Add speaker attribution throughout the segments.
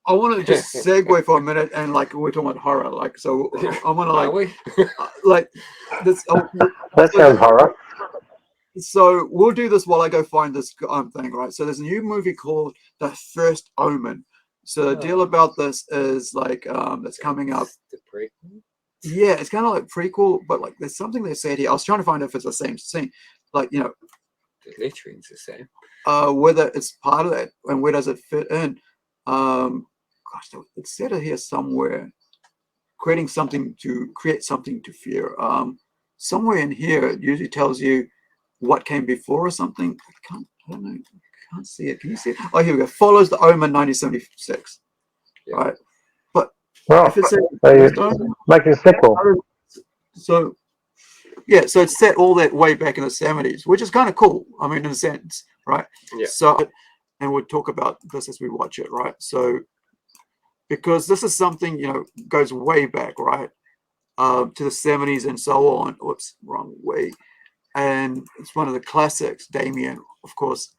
Speaker 1: I want to just segue for a minute, and like we're talking about horror, like so I want to like this.
Speaker 2: That sounds horror.
Speaker 1: So we'll do this while I go find this thing, right? So there's a new movie called The First Omen. So the deal about this is like that's coming up.
Speaker 3: The prequel?
Speaker 1: Yeah, it's kind of like prequel, but like there's something they said here. I was trying to find out if it's the same scene, like
Speaker 3: The lettering's the same.
Speaker 1: Whether it's part of that and where does it fit in. Gosh, it said it here somewhere. Create something to fear. Somewhere in here, it usually tells you what came before or something. I don't know. I can't see it. Can you see it? Oh, here we go. Follows the Omen 1976. Yeah. Right. But if it's
Speaker 2: making a sequel.
Speaker 1: So yeah, so it's set all that way back in the 70s, which is kind of cool. I mean, in a sense, right?
Speaker 3: Yeah.
Speaker 1: So, and we'll talk about this as we watch it, right? So, because this is something, goes way back, right? To the 70s and so on. Oops, wrong way. And it's one of the classics, Damien, of course.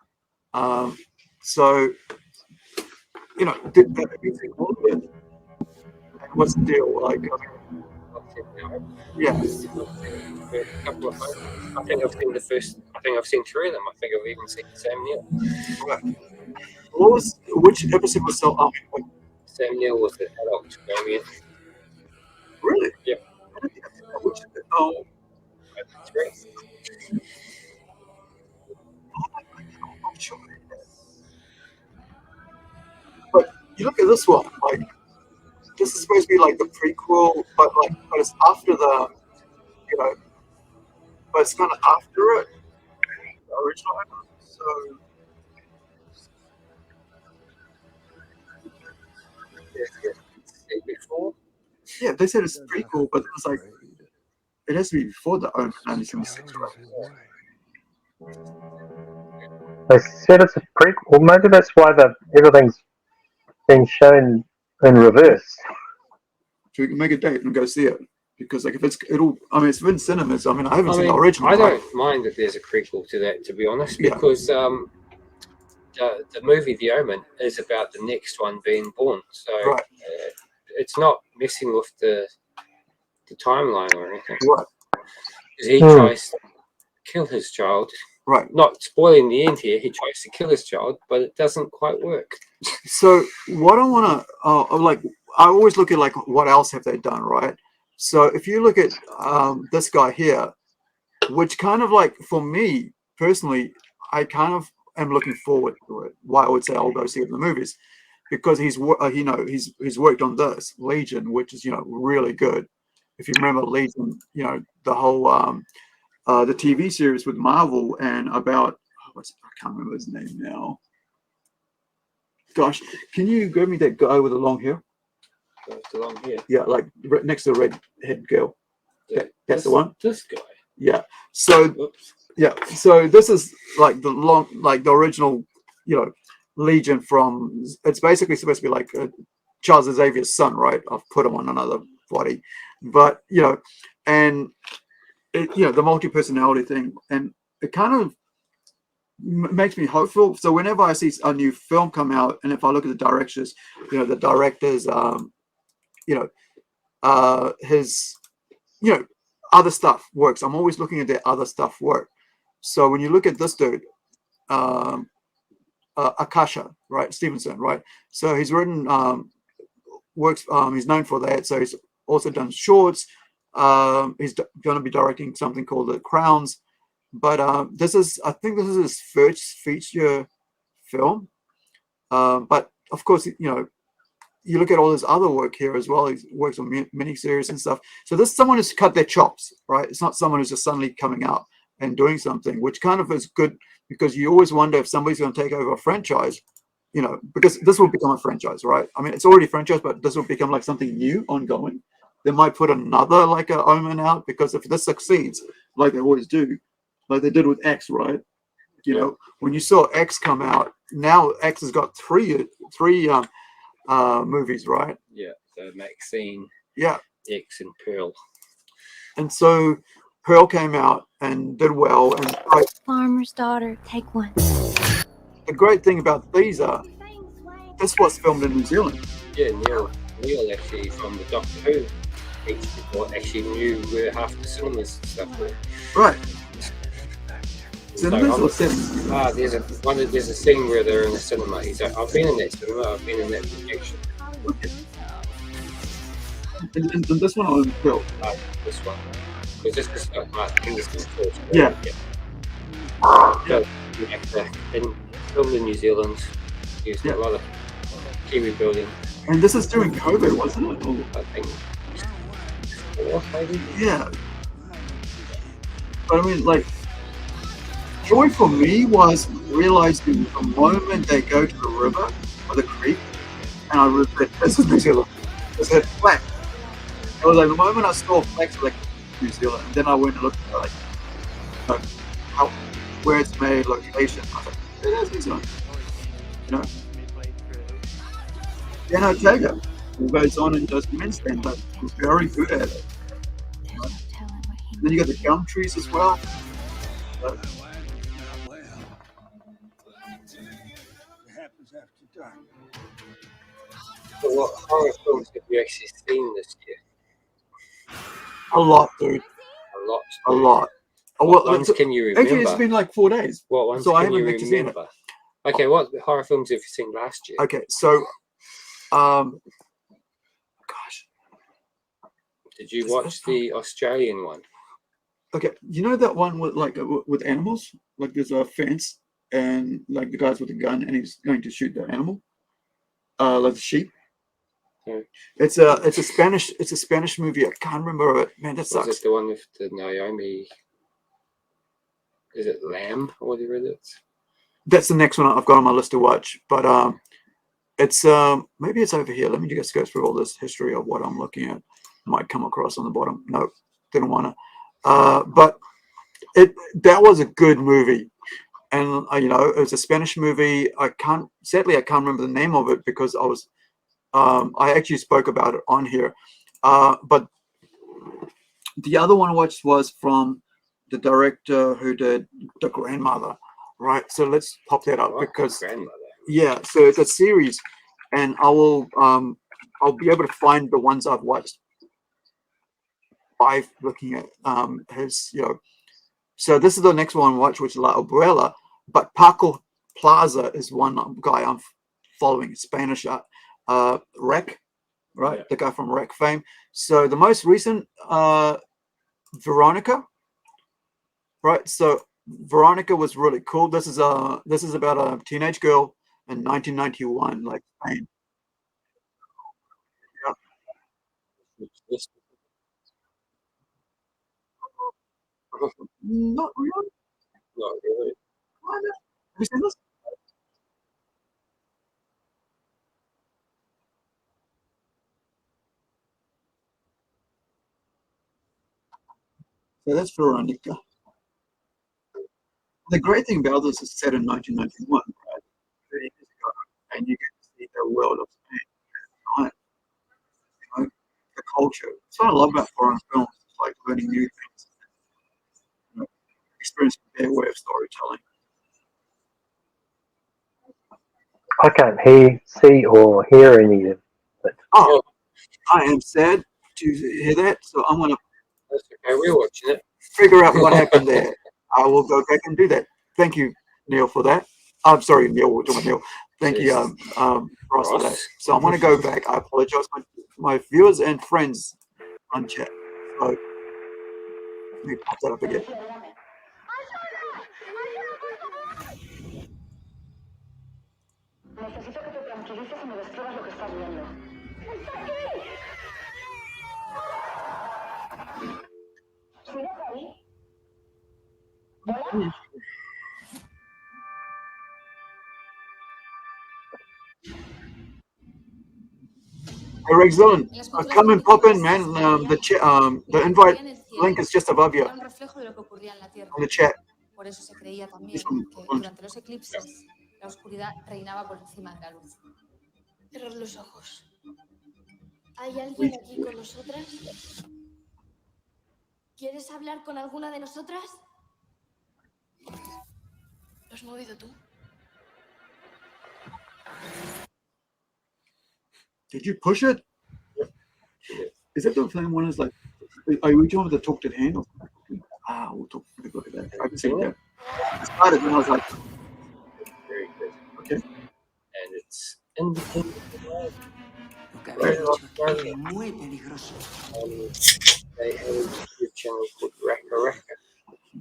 Speaker 1: So, did that music all of it? What's the deal? Like, yeah.
Speaker 3: I think I've seen the first. I think I've seen 3 of them. I think I've even seen Sam Neill.
Speaker 1: Right. Which episode was so?
Speaker 3: Sam Neill was the adult Damien.
Speaker 1: Really?
Speaker 3: Yeah.
Speaker 1: Oh.
Speaker 3: That's great.
Speaker 1: But you look at this one, like this is supposed to be like the prequel, but it's after the, but it's kind of after it, the original. So
Speaker 3: Before.
Speaker 1: Yeah, they said it's prequel, but it's like it has to be before the Omen 1976, right?
Speaker 2: They said it's a prequel. Maybe that's why everything's being shown in reverse.
Speaker 1: So we can make a date and go see it, because like if it's in cinemas. I mean, I haven't seen the original.
Speaker 3: I don't mind that there's a prequel to that, to be honest, because the movie The Omen is about the next one being born, so
Speaker 1: right.
Speaker 3: It's not messing with the timeline or anything.
Speaker 1: Right.
Speaker 3: He tries to kill his child.
Speaker 1: Right.
Speaker 3: Not spoiling the end here. He tries to kill his child, but it doesn't quite work.
Speaker 1: So what I want to I always look at like what else have they done, right? So if you look at this guy here, which kind of like for me personally, I kind of am looking forward to it. Why I would say I'll go see it in the movies, because he's worked on this Legion, which is really good. If you remember Legion, the whole the TV series with Marvel and about I can't remember his name now. Gosh, can you grab me that guy with the long hair?
Speaker 3: The long hair.
Speaker 1: Yeah, like right next to the red-head girl. That's the one.
Speaker 3: This guy.
Speaker 1: Yeah. So so this is like the original, Legion from. It's basically supposed to be like Charles Xavier's son, right? I've put him on another body, but and it, the multi-personality thing, and it kind of makes me hopeful. So whenever I see a new film come out, and if I look at the directors, the directors, his, other stuff works. I'm always looking at their other stuff work. So when you look at this dude, Akasha, right, Stevenson, right? So he's written works. He's known for that. So he's also done shorts. He's going to be directing something called The Crowns. But I think this is his first feature film. But of course, you look at all his other work here as well. He works on miniseries and stuff. So this is someone who's cut their chops, right? It's not someone who's just suddenly coming out and doing something, which kind of is good, because you always wonder if somebody's going to take over a franchise, because this will become a franchise, right? I mean, it's already a franchise, but this will become like something new, ongoing. They might put another like a Omen out, because if this succeeds, like they always do, like they did with X, right? When you saw X come out, now X has got three movies, right?
Speaker 3: Yeah, so Maxine,
Speaker 1: yeah,
Speaker 3: X, and Pearl.
Speaker 1: And so Pearl came out and did well. And
Speaker 4: Farmer's daughter, take one.
Speaker 1: The great thing about these this was filmed in New Zealand.
Speaker 3: Yeah, Neil actually from the Doctor Who Each report actually knew where half the cinemas and stuff were.
Speaker 1: Right.
Speaker 3: So
Speaker 1: Cinemas or settings?
Speaker 3: there's a scene where they're in a cinema. He's like, I've been in that cinema, I've been in that projection.
Speaker 1: Okay. And this one on film.
Speaker 3: This one. Because this is like Mark Henderson's first.
Speaker 1: Yeah.
Speaker 3: So, in filmed in New Zealand, used a lot of Kiwi building.
Speaker 1: And this is during COVID, wasn't it? Or,
Speaker 3: I think. Maybe?
Speaker 1: yeah. But I mean, like, joy for me was realizing the moment they go to the river or the creek, and I realized this is New Zealand. I said flag. It was like the moment I saw flags like New Zealand, and then I went and looked at like how where it's made, location. I was like, it is New Zealand. You know. Then I tell you, he goes on and does immense things, but he's very good at it. You know? And then you got the gum trees as well.
Speaker 3: So what horror films have you actually seen this year?
Speaker 1: A lot, dude.
Speaker 3: A lot.
Speaker 1: A lot.
Speaker 3: What ones can you remember?
Speaker 1: Actually, it's been like 4 days.
Speaker 3: What ones
Speaker 1: so
Speaker 3: can
Speaker 1: I haven't
Speaker 3: you
Speaker 1: actually seen it.
Speaker 3: remember? Okay, what horror films have you seen last year?
Speaker 1: Okay, so, gosh.
Speaker 3: Did you watch the Australian one?
Speaker 1: Okay, you know that one with like with animals? Like there's a fence and like the guy's with a gun and he's going to shoot the animal, like the sheep.
Speaker 3: Yeah.
Speaker 1: It's a Spanish movie. I can't remember it. Man, that sucks.
Speaker 3: Was it the one with the Naomi? Is it Lamb or whatever it is?
Speaker 1: That's the next one I've got on my list to watch. But it's maybe it's over here. Let me just go through all this history of what I'm looking at. Might come across on the bottom. No, didn't want to. But that was a good movie, and you know, it was a Spanish movie. Sadly I can't remember the name of it because I actually spoke about it on here. But the other one I watched was from the director who did The Grandmother, right? So let's pop that up because yeah, so it's a series, and I'll be able to find the ones I've watched by looking at his, you know. So this is the next one I watch, which is La Umbrella, but Paco Plaza is one guy I'm following, Spanish Rec, right? Yeah. The guy from Rec fame. So the most recent Veronica, right? So Veronica was really cool. This is about a teenage girl in 1991, like Payne. Yeah. Not really.
Speaker 3: Not really.
Speaker 1: Have you seen this? So that's Veronica. The great thing about this is set in 1991, right? 30 years ago, and you get to see the world of Spain at the time, you know, the culture. That's what I love about foreign films. It's like learning new things, you know, experiencing their way of storytelling.
Speaker 2: I can't see or hear any of it.
Speaker 1: Oh, I am sad to hear that, so I'm going to
Speaker 3: we're watching it.
Speaker 1: Figure out what happened there. I will go back and do that. Thank you, Neil, for that. I'm sorry, Neil. We're talking Neil. Thank you, Ross, for that. So I'm going to go back. I apologize to my viewers and friends on chat. So let me pop that up again.
Speaker 4: Necesito que te tranquilices y me describas lo que estás viendo. ¿Sigues ahí? ¿Hola?
Speaker 1: Hey, Rex Dillon, come and pop in, man. The invite link is just above you on the chat.
Speaker 5: Por eso se creía también que durante los eclipses la oscuridad reinaba por encima de la luz.
Speaker 4: Cerrar los ojos. ¿Hay alguien aquí con nosotras? ¿Quieres hablar con alguna de nosotras? ¿Lo has movido tú?
Speaker 1: Did you push it? Is that the same one as like? Are you talking about the talk to the hand? We'll talk. Look at that. I haven't seen that. I started and I was like,
Speaker 3: Very good.
Speaker 1: okay.
Speaker 3: And it's independent.
Speaker 6: Lo que había dicho es muy peligroso.
Speaker 3: They have a YouTube channel called Raka Raka.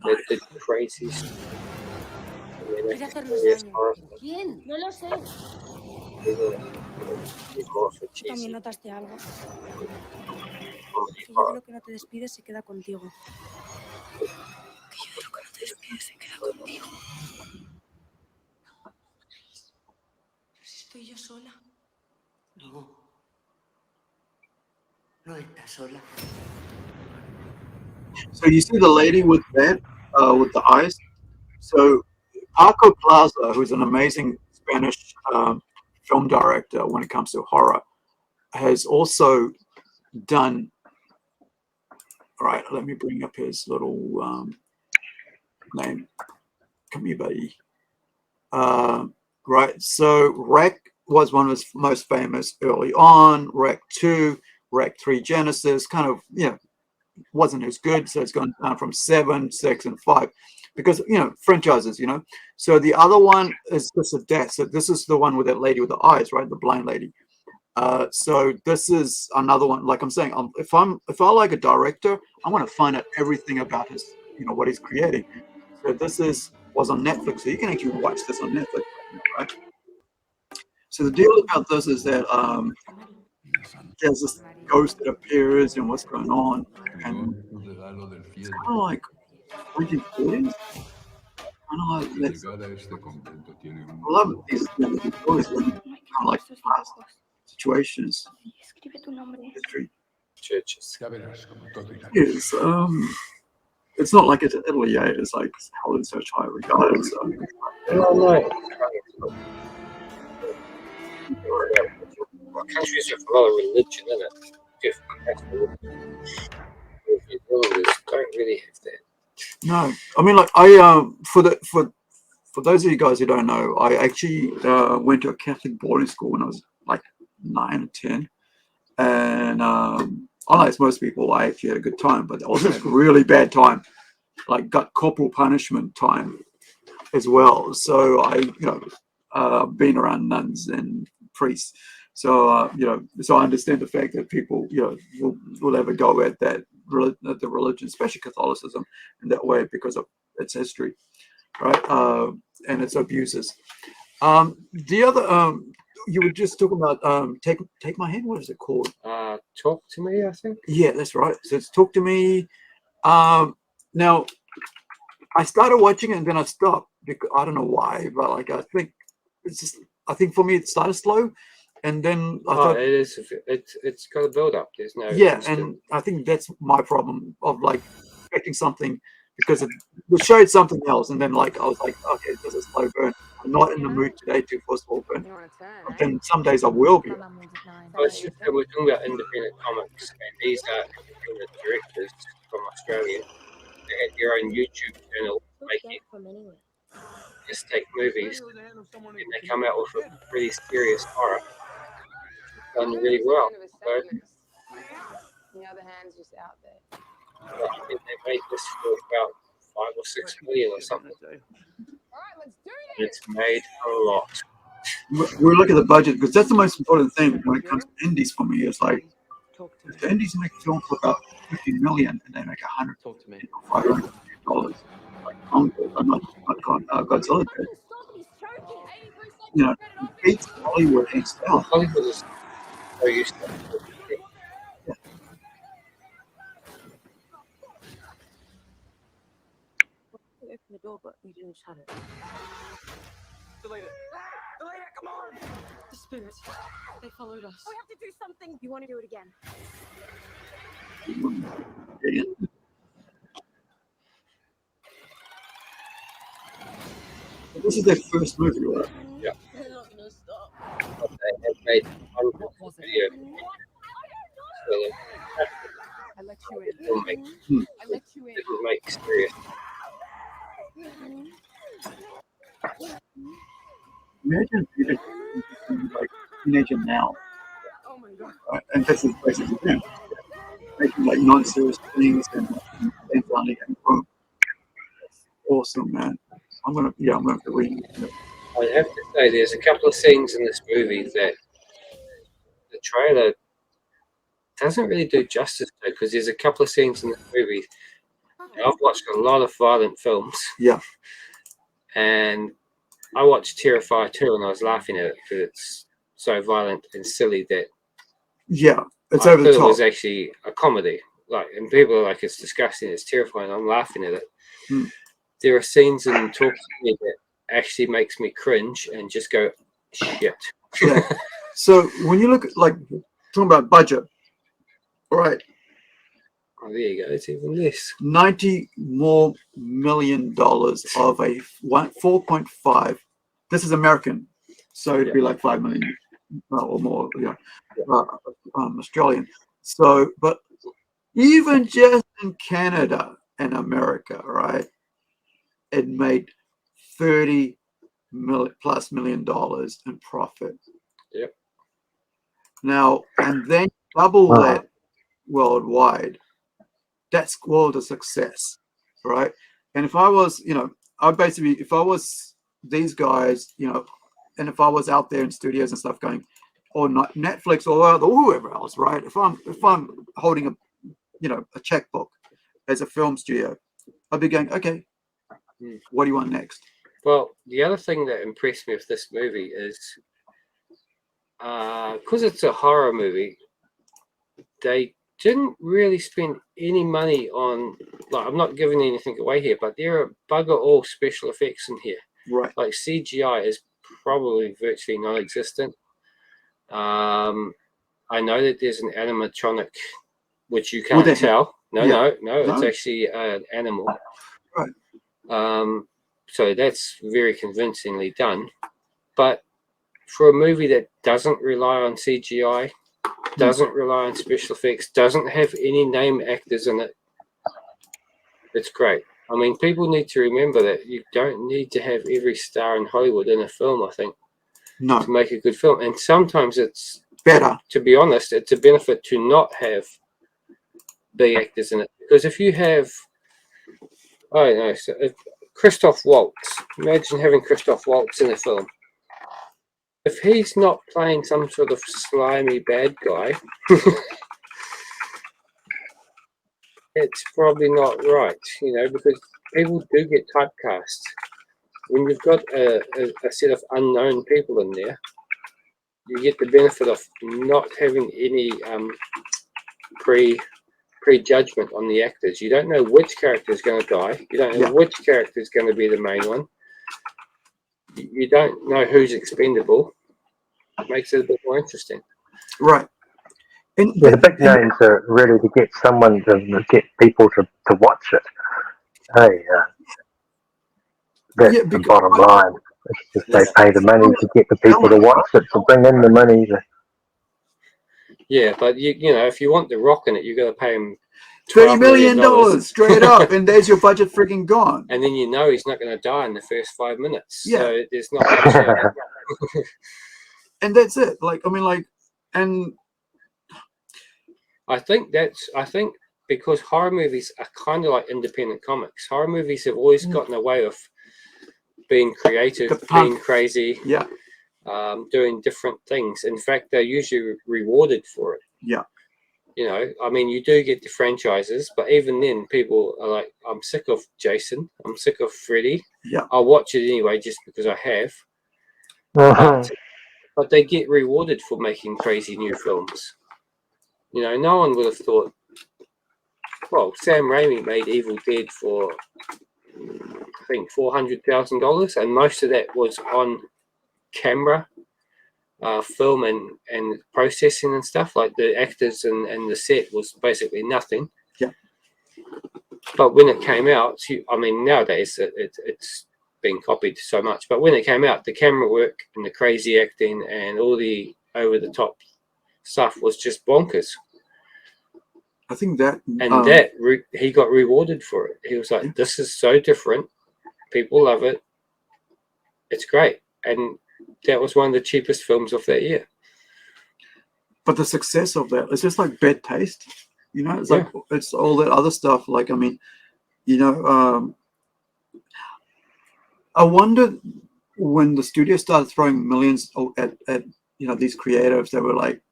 Speaker 3: They did crazy stuff.
Speaker 4: Quiere hacernos daño. ¿Quién? No lo sé. ¿Tú también notaste algo? Que yo de lo que no te despides se queda contigo. Que yo de lo que no te despides se queda contigo. Pero si estoy yo sola.
Speaker 6: No. No estás sola.
Speaker 1: So you see the lady with that, with the eyes. So Paco Plaza, who's an amazing Spanish film director when it comes to horror, has also done. All right, let me bring up his little name. Come here, buddy. Right, so Rec was one of his most famous early on. Rec 2, Rec 3 Genesis, kind of, wasn't as good. So it's gone down from 7, 6, and 5 because, franchises, So the other one is just a death. So this is the one with that lady with the eyes, right? The blind lady. So this is another one. Like I'm saying, if I like a director, I want to find out everything about his, what he's creating. So this was on Netflix. So you can actually watch this on Netflix right now, right? So the deal about this is that there's this ghost that appears and what's going on, and it's kind of like 1940s. I love these stories, kind of like past situations, history.
Speaker 3: Churches.
Speaker 1: Yes, it's not like it's Italy, it's like held in such high regard. So.
Speaker 3: No. Countries with a lot of religion in it. Different don't really have that.
Speaker 1: No, I mean, like I for those of you guys who don't know, I actually went to a Catholic boarding school when I was like 9 or 10, and unlike most people, I actually had a good time, but also a really bad time, like got corporal punishment time as well. So I, been around nuns and priests. So, so I understand the fact that people, will have a go at the religion, especially Catholicism, in that way because of its history, right? And its abuses. The other, you were just talking about take my hand. What is it called?
Speaker 3: Talk to Me, I think.
Speaker 1: Yeah, that's right. So it's Talk to Me. Now, I started watching it and then I stopped because I don't know why, but like I think for me it started slow, and then I thought
Speaker 3: it is. It's got a build up. There's no.
Speaker 1: And I think that's my problem of like expecting something because it showed something else, and then like I was like, okay, this is slow burn. I'm not in the mood today to for slow burn. But then some days I will be.
Speaker 3: Well, it's just that we're talking about independent comics, and these are independent directors from Australia. They had their own YouTube channel making just take movies, and they come out with a really serious horror. It's done really well. So,
Speaker 5: The other hand's just out there.
Speaker 3: I think they made this for about 5 or 6 million or something. It's made a lot.
Speaker 1: We look at the budget because that's the most important thing when it comes to indies for me. It's like if the indies make a film for about 50 million and they make $500 like I'm not Godzilla did. It beats Hollywood hands down.
Speaker 3: Hollywood is so used to it.
Speaker 4: Open the door, but you didn't shut it.
Speaker 7: Delete it, come on!
Speaker 4: The spirits, they followed us.
Speaker 7: We have to do something.
Speaker 4: You want to do it again?
Speaker 1: This is their first movie, right?
Speaker 3: Yeah.
Speaker 4: They're not gonna stop.
Speaker 3: They have made hundreds of videos. So
Speaker 5: I let you
Speaker 3: they
Speaker 5: in.
Speaker 3: don't make,
Speaker 5: I let you in.
Speaker 3: they don't make serious.
Speaker 1: Imagine if you like teenager now.
Speaker 7: Oh my
Speaker 1: and this is basically them making like non-serious things and funny and boom. Awesome, man. I'm gonna have to read it.
Speaker 3: I have to say, there's a couple of scenes in this movie that the trailer doesn't really do justice to, because there's a couple of scenes in this movie. I've watched a lot of violent films.
Speaker 1: Yeah.
Speaker 3: And I watched Terrifier 2 and I was laughing at it because it's so violent and silly that
Speaker 1: it's
Speaker 3: I
Speaker 1: over the
Speaker 3: thought
Speaker 1: top.
Speaker 3: it was actually a comedy. Like, and people are like, it's disgusting, it's terrifying. I'm laughing at it. There are scenes in Talk to Me that actually makes me cringe and just go, shit.
Speaker 1: Yeah. So when you look at, like, talking about budget, all right,
Speaker 3: Oh, there you go. It's even less.
Speaker 1: $90 million of a 4.5. This is American, so it'd be like 5 million or more. Australian. So, but even just in Canada and America, right, it made $30+ million in profit.
Speaker 3: Yep.
Speaker 1: Now, and then double that worldwide. That's called a success, right? And if I was, if I was these guys, and if I was out there in studios and stuff going, or not Netflix or whoever else, right? If I'm holding a checkbook as a film studio, I'd be going, okay, what do you want next?
Speaker 3: Well, the other thing that impressed me with this movie is, because it's a horror movie, they didn't really spend any money on, like, I'm not giving anything away here, but there are bugger all special effects in here.
Speaker 1: Right.
Speaker 3: Like, CGI is probably virtually non-existent. I know that there's an animatronic, which you can't tell. No, it's actually an animal.
Speaker 1: Right.
Speaker 3: So that's very convincingly done. But for a movie that doesn't rely on CGI, doesn't rely on special effects, doesn't have any name actors in it, it's great. I mean, people need to remember that you don't need to have every star in Hollywood in a film, I think, to make a good film. And sometimes it's
Speaker 1: better.
Speaker 3: To be honest, it's a benefit to not have big actors in it. Because if you have, I don't know, so if Christoph Waltz, imagine having Christoph Waltz in a film. If he's not playing some sort of slimy bad guy, it's probably not right, because people do get typecast. When you've got a set of unknown people in there, you get the benefit of not having any prejudgment on the actors. You don't know which character is going to die. You don't know which character is going to be the main one. You don't know who's expendable. It makes it a bit more interesting.
Speaker 1: Right. And
Speaker 2: the big names are ready to get someone to get people to watch it. Hey, that's the bottom line. It's just they pay the money to get the people to watch it, to bring in the money.
Speaker 3: Yeah, but if you want The Rock in it, you got to pay him
Speaker 1: $20 million straight up, and there's your budget freaking gone.
Speaker 3: And then he's not going to die in the first 5 minutes.
Speaker 1: Yeah.
Speaker 3: So there's not much.
Speaker 1: And that's it. And
Speaker 3: I think because horror movies are kind of like independent comics. Horror movies have always gotten away with being creative, being crazy, doing different things. In fact, they're usually rewarded for it.
Speaker 1: Yeah.
Speaker 3: I mean, you do get the franchises, but even then, people are like, I'm sick of Jason. I'm sick of Freddy.
Speaker 1: Yeah.
Speaker 3: I'll watch it anyway just because I have. But they get rewarded for making crazy new films. No one would have thought, well, Sam Raimi made Evil Dead for, I think, $400,000, and most of that was on camera, film and processing and stuff. Like the actors and the set was basically nothing.
Speaker 1: Yeah.
Speaker 3: But when it came out, nowadays it's been copied so much. But when it came out, the camera work and the crazy acting and all the over-the-top stuff was just bonkers.
Speaker 1: I think that...
Speaker 3: And he got rewarded for it. He was like, this is so different. People love it. It's great. And that was one of the cheapest films of that year.
Speaker 1: but the success of that, it's just like bad taste, you know. It's like it's all that other stuff. Like, I mean, you know, I wonder when the studio started throwing millions at you know, these creatives that were like,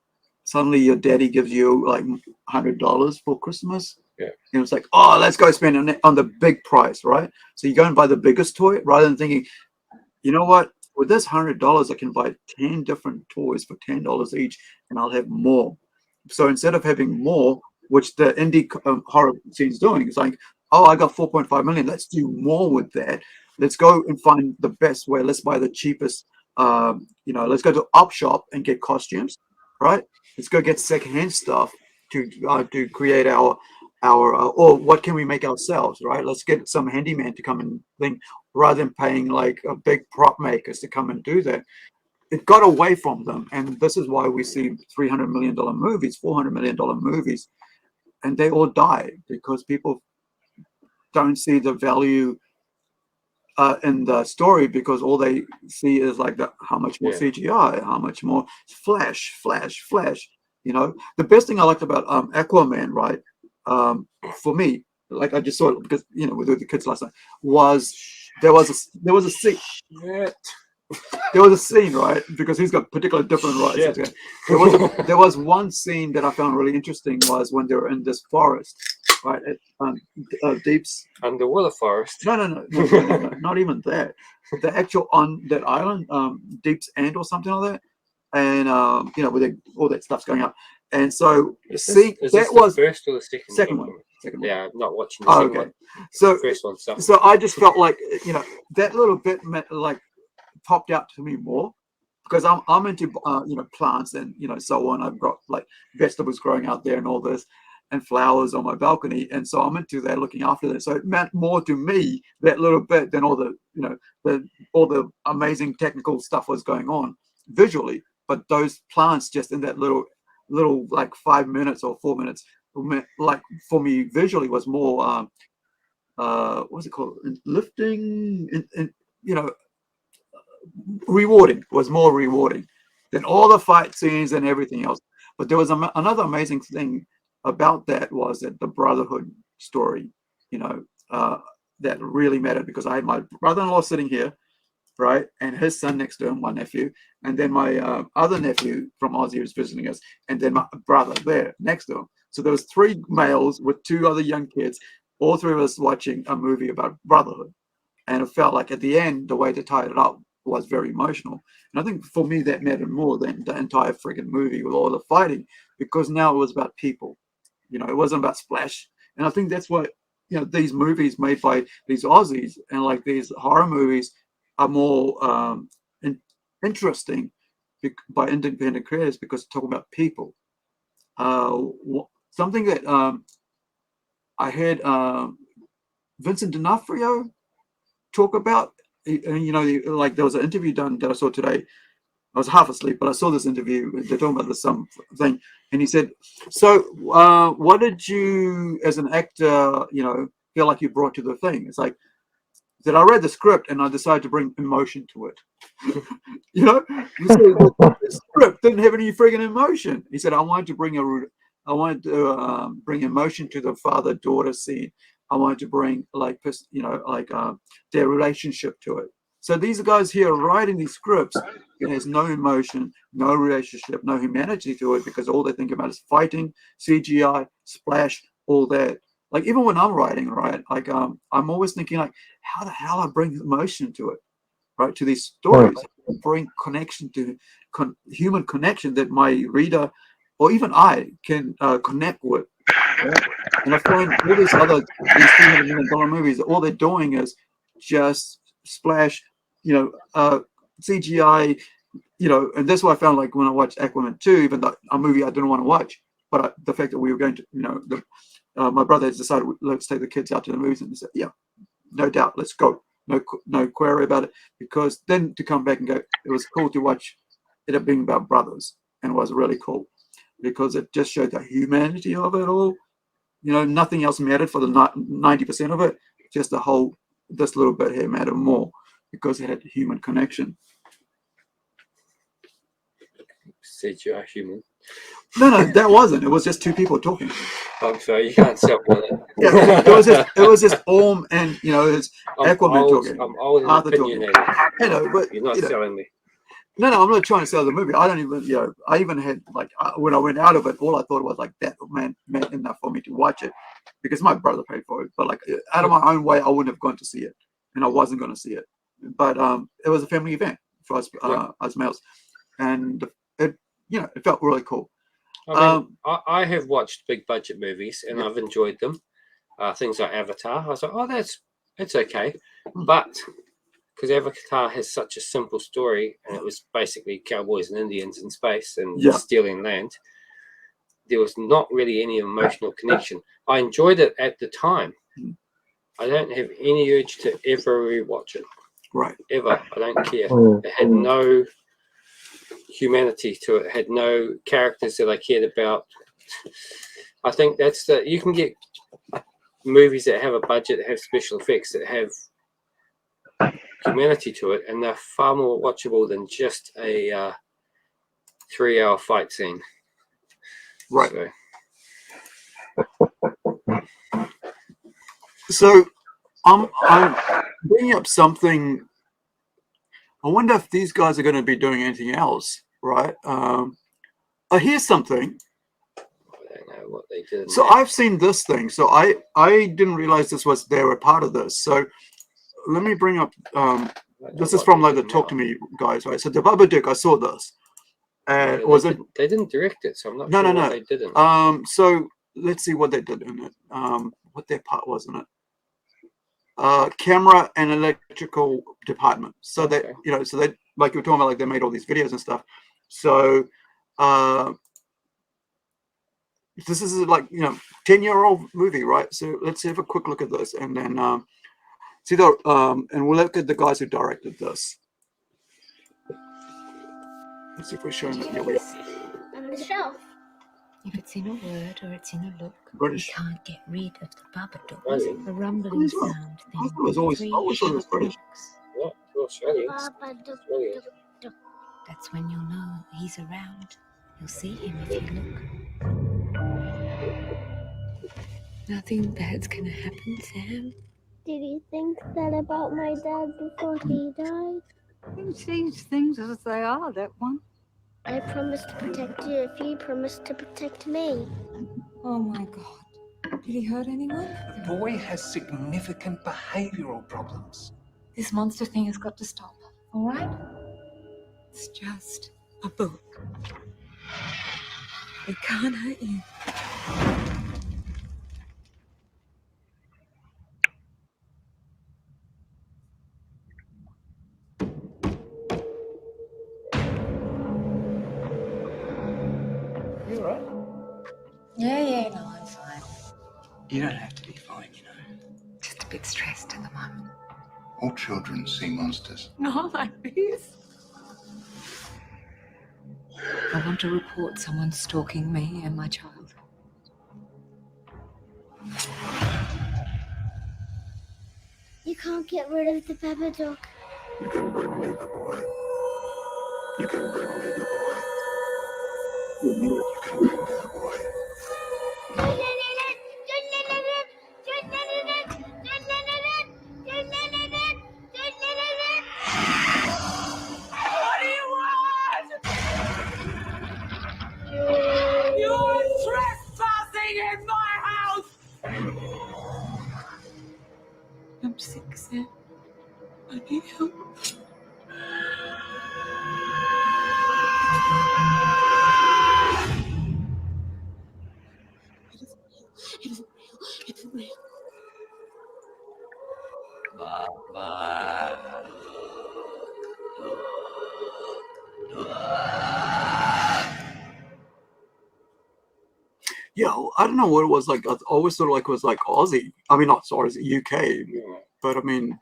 Speaker 1: suddenly your daddy gives you like $100 for Christmas.
Speaker 3: Yeah.
Speaker 1: And it's like, oh, let's go spend on the big price, right? So you go and buy the biggest toy rather than thinking, you know what? With this $100, I can buy 10 different toys for $10 each, and I'll have more. So instead of having more, which the indie horror scene's doing, it's like, oh, I got 4.5 million. Let's do more with that. Let's go and find the best way. Let's buy the cheapest. You know, let's go to op shop and get costumes, right? Let's go get secondhand stuff to create our or what can we make ourselves, right? Let's get some handyman to come and think, rather than paying like a big prop makers to come and do that. It got away from them, and this is why we see $300 million movies, $400 million movies, and they all die because people don't see the value in the story, because all they see is like how much more CGI, how much more flash. You know, the best thing I liked about Aquaman, right? For me, like I just saw it because, you know, we were with the kids last night, was there was a scene. There was a scene, right? Because he's got particularly different rights. There was one scene that I found really interesting, was when they were in this forest, right? At Deep's
Speaker 3: underwater forest.
Speaker 1: No, not even that. The actual on that island, Deep's End or something like that, and you know, with all that stuff's going up, and so
Speaker 3: Is
Speaker 1: that
Speaker 3: this
Speaker 1: was
Speaker 3: the first or the second
Speaker 1: one. Second one.
Speaker 3: Yeah, I'm not watching the second one.
Speaker 1: So
Speaker 3: The first one sucked.
Speaker 1: So I just felt like, you know, that little bit like popped out to me more, because I'm into you know, plants and, you know, so on. I've got like vegetables growing out there and all this, and flowers on my balcony, and so I'm into that, looking after that. So it meant more to me, that little bit, than all the, you know, all the amazing technical stuff was going on visually. But those plants just in that little like 5 minutes or 4 minutes, like for me visually, was more what's it called, lifting, and you know, rewarding, was more rewarding than all the fight scenes and everything else. But there was another amazing thing about that, was that the brotherhood story, you know, that really mattered, because I had my brother-in-law sitting here, right, and his son next to him, my nephew, and then my other nephew from Aussie was visiting us, and then my brother there next to him. So there was 3 males with 2 other young kids, all 3 of us watching a movie about brotherhood. And it felt like at the end, the way they tied it up was very emotional. And I think for me, that mattered more than the entire friggin' movie with all the fighting, because now it was about people. You know, it wasn't about splash. And I think that's what, you know, these movies made by these Aussies and like these horror movies are more interesting by independent creators, because talking about people. Something that I heard Vincent D'Onofrio talk about, and you know, like there was an interview done that I saw today. I was half asleep, but I saw this interview. They're talking about some thing, and he said, "So, what did you, as an actor, you know, feel like you brought to the thing?" It's like that I read the script and I decided to bring emotion to it. You know, he said, the script didn't have any friggin' emotion. He said, I wanted to bring bring emotion to the father-daughter scene. I wanted to bring like, you know, like their relationship to it. So these guys here writing these scripts, there's no emotion, no relationship, no humanity to it, because all they think about is fighting, CGI, splash, all that. Like even when I'm writing, right, like I'm always thinking like, how the hell I bring emotion to it, right, to these stories, bring connection to human connection that my reader or even I can connect with. Right? And I find all these $300 million movies, all they're doing is just splash, you know, CGI, you know, and that's why I found like when I watched Aquaman 2, even though a movie I didn't want to watch, but the fact that we were going to, you know, my brother has decided, let's take the kids out to the movies, and he said, yeah, no doubt, let's go. No query about it, because then to come back and go, it was cool to watch it being about brothers, and it was really cool because it just showed the humanity of it all. You know, nothing else mattered for the 90% of it. Just this little bit here mattered more because it had human connection.
Speaker 3: CGI human.
Speaker 1: No, that wasn't. It was just two people talking.
Speaker 3: I'm sorry, you can't sell me on it.
Speaker 1: Yeah, it was just Orm and it's Aquaman talking.
Speaker 3: I'm old and
Speaker 1: Arthur talking.
Speaker 3: opinionated.
Speaker 1: But
Speaker 3: You're not selling me.
Speaker 1: No, I'm not trying to sell the movie. I don't even, I even had like when I went out of it, all I thought was like that meant enough for me to watch it because my brother paid for it. But like out of my own way, I wouldn't have gone to see it, and I wasn't going to see it. But it was a family event for us males, and it it felt really cool.
Speaker 3: I mean, I have watched big budget movies and I've enjoyed them. Things like Avatar, I was like, oh, it's okay, but because Avatar has such a simple story and it was basically cowboys and Indians in space and stealing land, there was not really any emotional connection. I enjoyed it at the time. I don't have any urge to ever rewatch it.
Speaker 1: Right.
Speaker 3: Ever. I don't care. It had no humanity to it. It had no characters that I cared about. I think that's you can get movies that have a budget, that have special effects, that have humanity to it, and they're far more watchable than just a 3-hour fight scene.
Speaker 1: Right. So I'm bringing up something. I wonder if these guys are going to be doing anything else, right? Here's something.
Speaker 3: I don't know what they did.
Speaker 1: So I've seen this thing. So I didn't realize they were part of this. So let me bring up. This is from like the Talk to Me guys, right? So the Babadook, I saw this. And
Speaker 3: they didn't direct it, so I'm not sure what they did in it.
Speaker 1: So let's see what they did in it. What their part was in it. Camera and electrical department. So they, so they, like you were talking about, like they made all these videos and stuff. So this is like 10-year-old movie, right? So let's have a quick look at this, and then see the and we'll look at the guys who directed this. Let's see if we're showing it. Yeah, we are.
Speaker 4: On the shelf.
Speaker 8: If it's in a word or it's in a look,
Speaker 1: British.
Speaker 8: you can't get rid of the Babadook.
Speaker 3: Really?
Speaker 8: A rumbling sound.
Speaker 1: I thought it was always thought it was British.
Speaker 3: Yeah, you're Australian.
Speaker 4: Babadook.
Speaker 8: That's when you'll know he's around. You'll see him if you look. Nothing bad's gonna happen, Sam.
Speaker 4: Did you think that about my dad before he died?
Speaker 9: You see things as they are, that one.
Speaker 4: I promised to protect you if you promised to protect me.
Speaker 8: Oh my God. Did he hurt anyone?
Speaker 6: The boy has significant behavioral problems.
Speaker 8: This monster thing has got to stop, all right? It's just a book. It can't hurt you.
Speaker 6: You all right?
Speaker 8: Yeah, no, I'm fine.
Speaker 6: You don't have to be fine,
Speaker 8: Just a bit stressed at the moment.
Speaker 10: All children see monsters.
Speaker 8: Not like this. I want to report someone stalking me and my child.
Speaker 4: You can't get rid of the Babadook.
Speaker 10: You can bring me the boy. You can bring me the boy. You can bring me the boy.
Speaker 7: What do you want? You're trespassing in my house!
Speaker 8: I'm sick, Sam. I need help. It isn't real.
Speaker 1: Yeah, I don't know what it was like. I always thought like it was like Aussie. I mean, not sorry, UK. But I mean,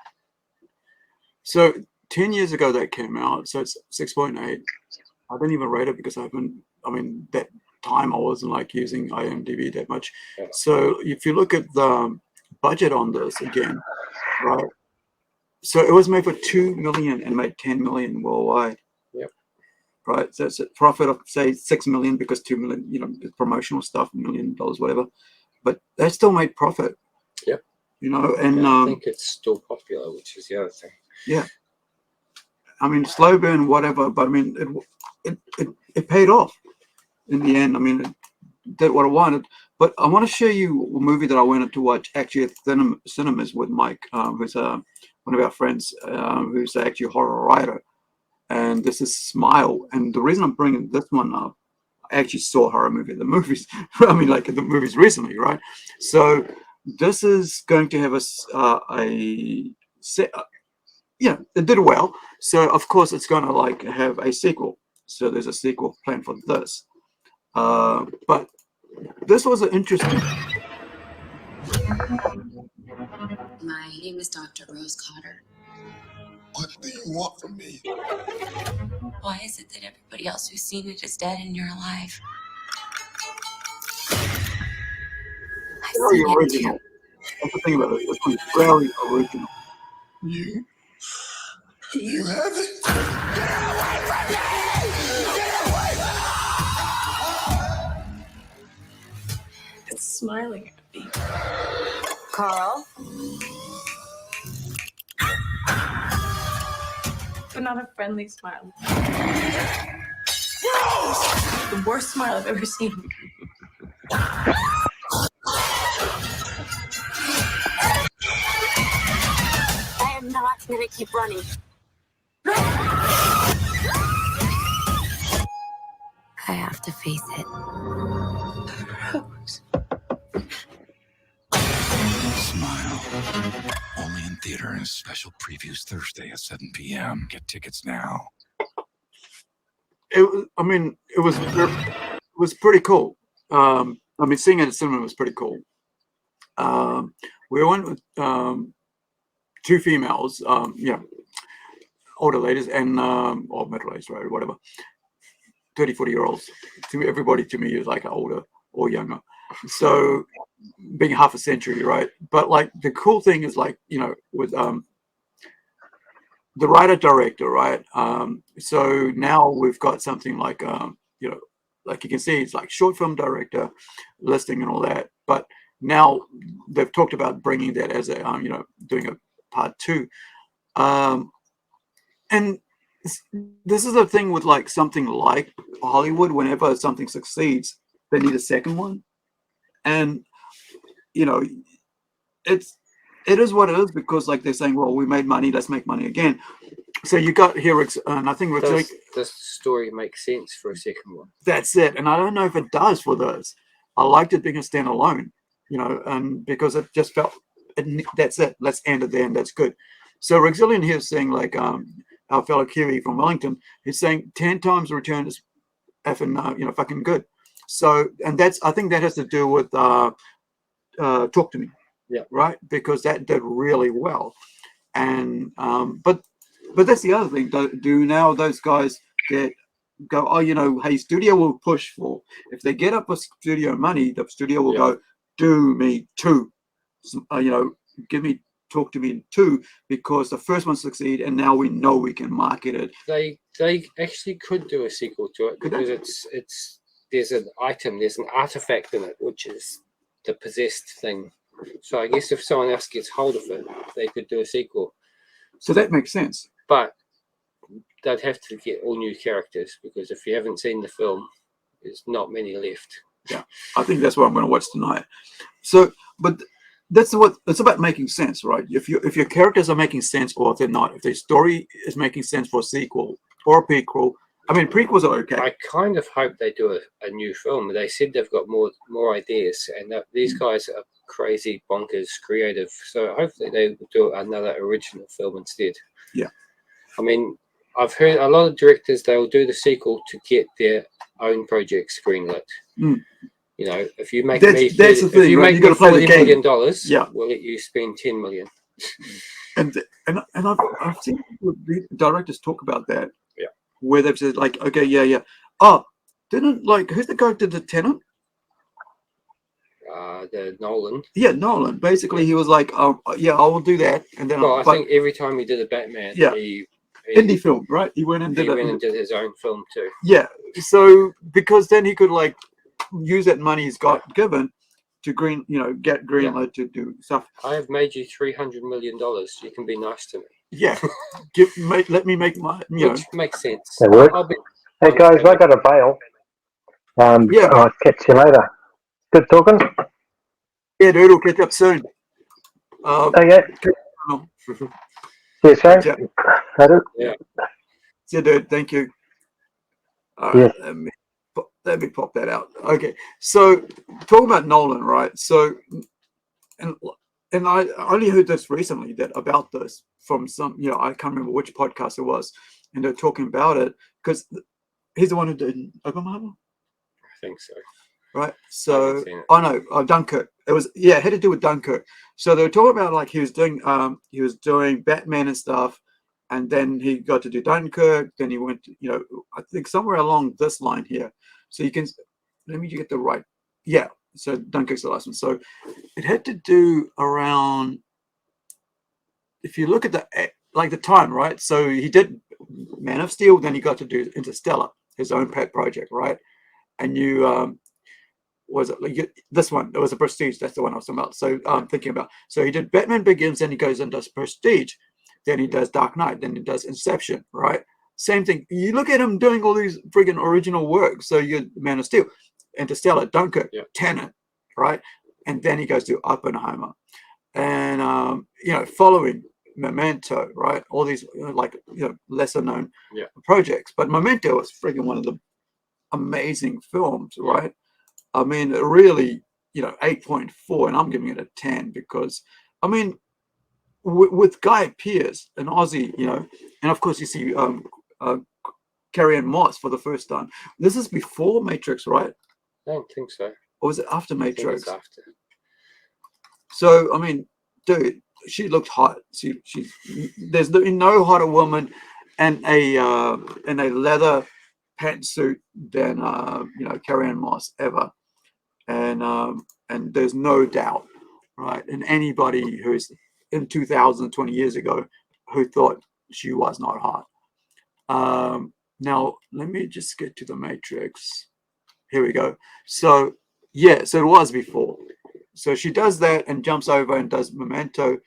Speaker 1: so 10 years ago that came out, so it's 6.8. I didn't even rate it because I mean, that time I wasn't like using IMDb that much. So if you look at the budget on this again, right? So it was made for $2 million and made $10 million worldwide.
Speaker 3: Yep.
Speaker 1: right? So it's a profit of say 6 million because 2 million, you know, promotional stuff, $1 million, whatever. But they still made profit.
Speaker 3: Yep.
Speaker 1: You know, and
Speaker 3: I think it's still popular, which is the other thing.
Speaker 1: yeah. I mean, slow burn, whatever, but I mean, it paid off in the end. I mean, it did what I wanted. But I want to show you a movie that I went to watch actually at cinemas with Mike, who's one of our friends, who's actually a horror writer. And this is Smile. And the reason I'm bringing this one up, I actually saw a horror movie. The movies, I mean, like the movies recently, right? So this is going to have yeah, it did well. So of course it's going to like have a sequel. So there's a sequel planned for this. But this was an interesting.
Speaker 8: My name is Dr. Rose Cotter.
Speaker 10: What do you want from me?
Speaker 8: Why is it that everybody else who's seen it is dead and you're alive? I've
Speaker 1: Very
Speaker 8: seen it
Speaker 1: original.
Speaker 8: too.
Speaker 1: That's the thing about it. This one's very original.
Speaker 10: You have it. Get away from me! Get away from me!
Speaker 8: It's smiling at me. Carl? But not a friendly smile. The worst smile I've ever seen.
Speaker 4: I am not gonna keep running.
Speaker 8: I have to face it.
Speaker 10: Smile. Only in theater and special previews Thursday at 7 p.m. Get tickets now.
Speaker 1: I mean, it was pretty cool. I mean, seeing it at cinema was pretty cool. We went with two females, yeah, older ladies, and or middle-aged, right, whatever, 30, 40-year-olds. To me, everybody to me is like older or younger. So being half a century, right? But like the cool thing is like, you know, with the writer director, right? So now we've got something like you know, like you can see it's like short film director listing and all that, but now they've talked about bringing that as a you know, doing a part 2, and this is the thing with like something like Hollywood. Whenever something succeeds, they need a second one, and you know, it is what it is, because like they're saying, well, we made money, let's make money again. So you got here, and I think
Speaker 3: does the story make sense for a second one?
Speaker 1: That's it, and I don't know if it does for this. I liked it being a standalone, you know, and because it just felt that's it. Let's end it there, and that's good. So Rexillian here is saying like our fellow Kiwi from Wellington, he's saying 10 times return is effing you know, fucking good. So, and that's, I think that has to do with Talk to Me,
Speaker 3: yeah,
Speaker 1: right? Because that did really well, and but that's the other thing. Do now those guys go, oh, you know, hey, studio will push for, if they get up with studio money, the studio will go, do me 2, you know, give me Talk to Me in 2, because the first one succeed, and now we know we can market it.
Speaker 3: They actually could do a sequel to it, because it's there's an artifact in it, which is the possessed thing. So I guess if someone else gets hold of it, they could do a sequel.
Speaker 1: So that makes sense.
Speaker 3: But they'd have to get all new characters, because if you haven't seen the film, there's not many left.
Speaker 1: Yeah, I think that's what I'm going to watch tonight. So, but that's what it's about, making sense, right? If your characters are making sense, or if they're not, if their story is making sense for a sequel or a prequel. I mean, prequels are okay.
Speaker 3: I kind of hope they do a new film. They said they've got more ideas, and that these guys are crazy, bonkers, creative. So hopefully they will do another original film instead.
Speaker 1: Yeah.
Speaker 3: I mean, I've heard a lot of directors, they will do the sequel to get their own projects greenlit. You know, if you make me $40 million,
Speaker 1: yeah,
Speaker 3: we'll let you spend $10 million.
Speaker 1: And I've seen the directors talk about that.
Speaker 3: Yeah.
Speaker 1: Where they've said like, okay, yeah. Oh, didn't like, who's the guy who did the Tenet?
Speaker 3: The Nolan.
Speaker 1: Yeah, Nolan. Basically, he was like, oh, yeah, I will do that. And then,
Speaker 3: well, I think every time he did a Batman,
Speaker 1: yeah,
Speaker 3: he
Speaker 1: indie film, right? He went and
Speaker 3: He
Speaker 1: did
Speaker 3: went
Speaker 1: it.
Speaker 3: and did his own film too.
Speaker 1: Yeah. So because then he could like use that money he's got given to get greenlit to do stuff.
Speaker 3: I have made you $300 million. You can be nice to me.
Speaker 1: Yeah. Let me make my
Speaker 3: Which makes sense.
Speaker 2: That works.
Speaker 3: I'll be.
Speaker 2: Hey guys, I got a bail.
Speaker 1: Yeah.
Speaker 2: I'll catch you later. Good talking.
Speaker 1: Yeah, dude, we'll catch up soon.
Speaker 2: Okay. See you soon.
Speaker 3: Yeah.
Speaker 1: See you, dude. Thank you. All right, let me pop that out. Okay, so talking about Nolan, right? So, and I only heard this recently about this from some, I can't remember which podcast it was, and they're talking about it because he's the one who did Oppenheimer.
Speaker 3: I think so.
Speaker 1: Right. So Dunkirk. It had to do with Dunkirk. So they were talking about like he was doing Batman and stuff, and then he got to do Dunkirk. Then he went, I think somewhere along this line here. So you can let me get the right. Yeah. So Dunkirk's the last one. So it had to do around. If you look at the time, right? So he did Man of Steel. Then he got to do Interstellar, his own pet project, right? And was it like this one? It was a Prestige. That's the one I was talking about. So I'm thinking about. So he did Batman Begins, then he goes and does Prestige, then he does Dark Knight, then he does Inception. Right? Same thing. You look at him doing all these friggin' original work. So you Man of Steel, Interstellar, Dunkirk, Tenet, right? And then he goes to Oppenheimer, and following Memento, right? All these lesser known projects, but Memento is friggin' one of the amazing films, right? I mean, really, 8.4, and I'm giving it a 10 because, I mean, with Guy Pearce, an Aussie, and of course you see Carrie-Anne Moss for the first time. This is before Matrix, right?
Speaker 3: I don't think so.
Speaker 1: Or was it after Matrix?
Speaker 3: I think it's after.
Speaker 1: So, I mean, dude, she looked hot. There's no hotter woman in a leather pantsuit than Carrie-Anne Moss ever. And there's no doubt, right? And anybody who's in 2020 years ago who thought she was not hot. Now let me just get to the Matrix. Here we go. So so it was before. So she does that and jumps over and does Memento.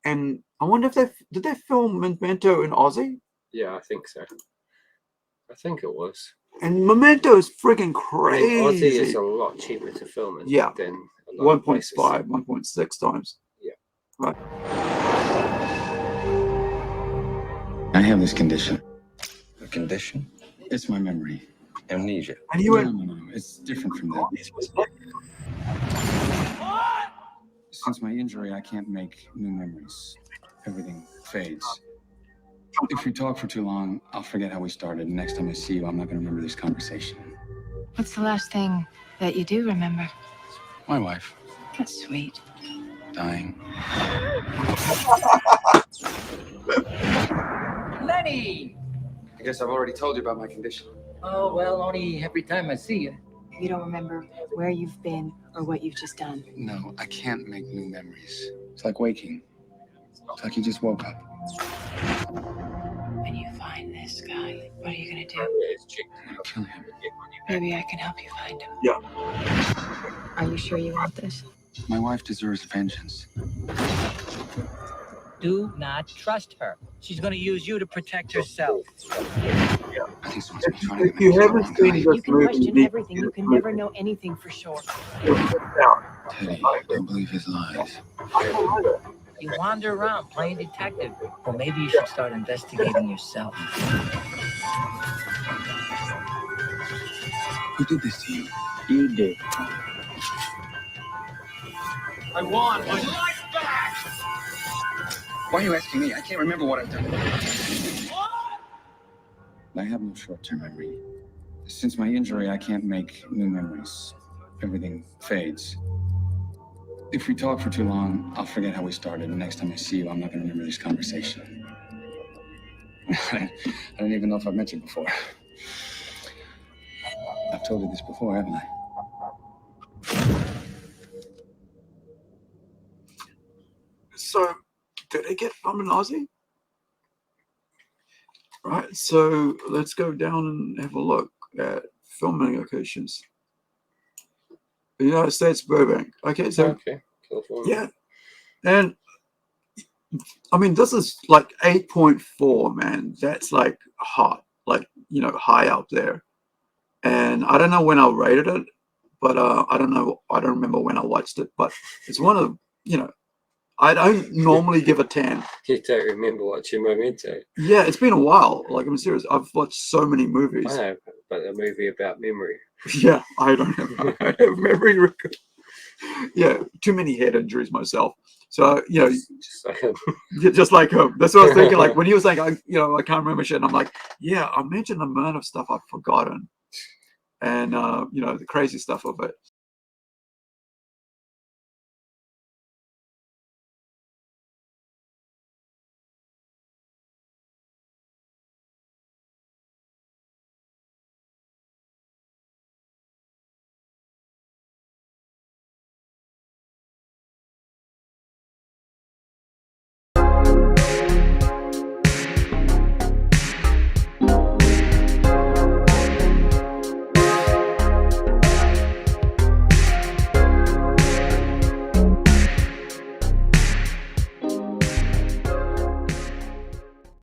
Speaker 1: And I wonder if did they film Memento in Aussie?
Speaker 3: Yeah, I think so. I think it was.
Speaker 1: And Memento is freaking crazy.
Speaker 3: I mean, Aussie is a lot cheaper to film in than
Speaker 1: 1.5, 1.6 times.
Speaker 3: Yeah.
Speaker 1: Right.
Speaker 11: I have this condition. A condition? It's my memory. Amnesia.
Speaker 1: And you went.
Speaker 11: No. It's different from that. Since my injury, I can't make new memories. Everything fades. If we talk for too long, I'll forget how we started. Next time I see you, I'm not going to remember this conversation.
Speaker 8: What's the last thing that you do remember?
Speaker 11: My wife.
Speaker 8: That's sweet.
Speaker 11: Dying.
Speaker 12: Lenny!
Speaker 11: I guess I've already told you about my condition.
Speaker 12: Oh, well, only every time I see you.
Speaker 8: You don't remember where you've been or what you've just done.
Speaker 11: No, I can't make new memories. It's like waking. It's like you just woke up.
Speaker 8: When you find this guy, what are you gonna do?
Speaker 11: I'll kill him.
Speaker 8: Maybe I can help you find him.
Speaker 1: Yeah.
Speaker 8: Are you sure you want this?
Speaker 11: My wife deserves vengeance.
Speaker 12: Do not trust her. She's going to use you to protect herself.
Speaker 11: I think someone's been trying to
Speaker 1: If you haven't seen this
Speaker 8: You can
Speaker 1: movie,
Speaker 8: question everything. You can never know anything for sure.
Speaker 11: Teddy, don't believe his lies.
Speaker 12: You wander around playing detective. Well, maybe you should start investigating yourself.
Speaker 11: Who did this to you?
Speaker 12: You did.
Speaker 7: I want my life back!
Speaker 11: Why are you asking me? I can't remember what I've done. I have no short-term memory. Since my injury, I can't make new memories. Everything fades. If we talk for too long, I'll forget how we started. And next time I see you, I'm not going to remember this conversation. I don't even know if I've mentioned before. I've told you this before, haven't I?
Speaker 1: So, did they get from an Aussie? Right, so let's go down and have a look at filming locations. The United States, Burbank. Okay, so
Speaker 3: California.
Speaker 1: yeah, and I mean this is like 8.4, man. That's like hot, like high up there. And I don't know when I rated it, but I don't know. I don't remember when I watched it, but it's one of I don't normally give a 10.
Speaker 3: You don't remember watching Memento?
Speaker 1: Yeah, it's been a while. Like, I'm serious. I've watched so many movies.
Speaker 3: I know, but a movie about memory.
Speaker 1: Yeah, I don't have memory record. Yeah, too many head injuries myself. So just like that's what I was thinking. Like when he was saying, I can't remember shit, and I'm like, yeah, I mentioned the amount of stuff I've forgotten, and the crazy stuff of it.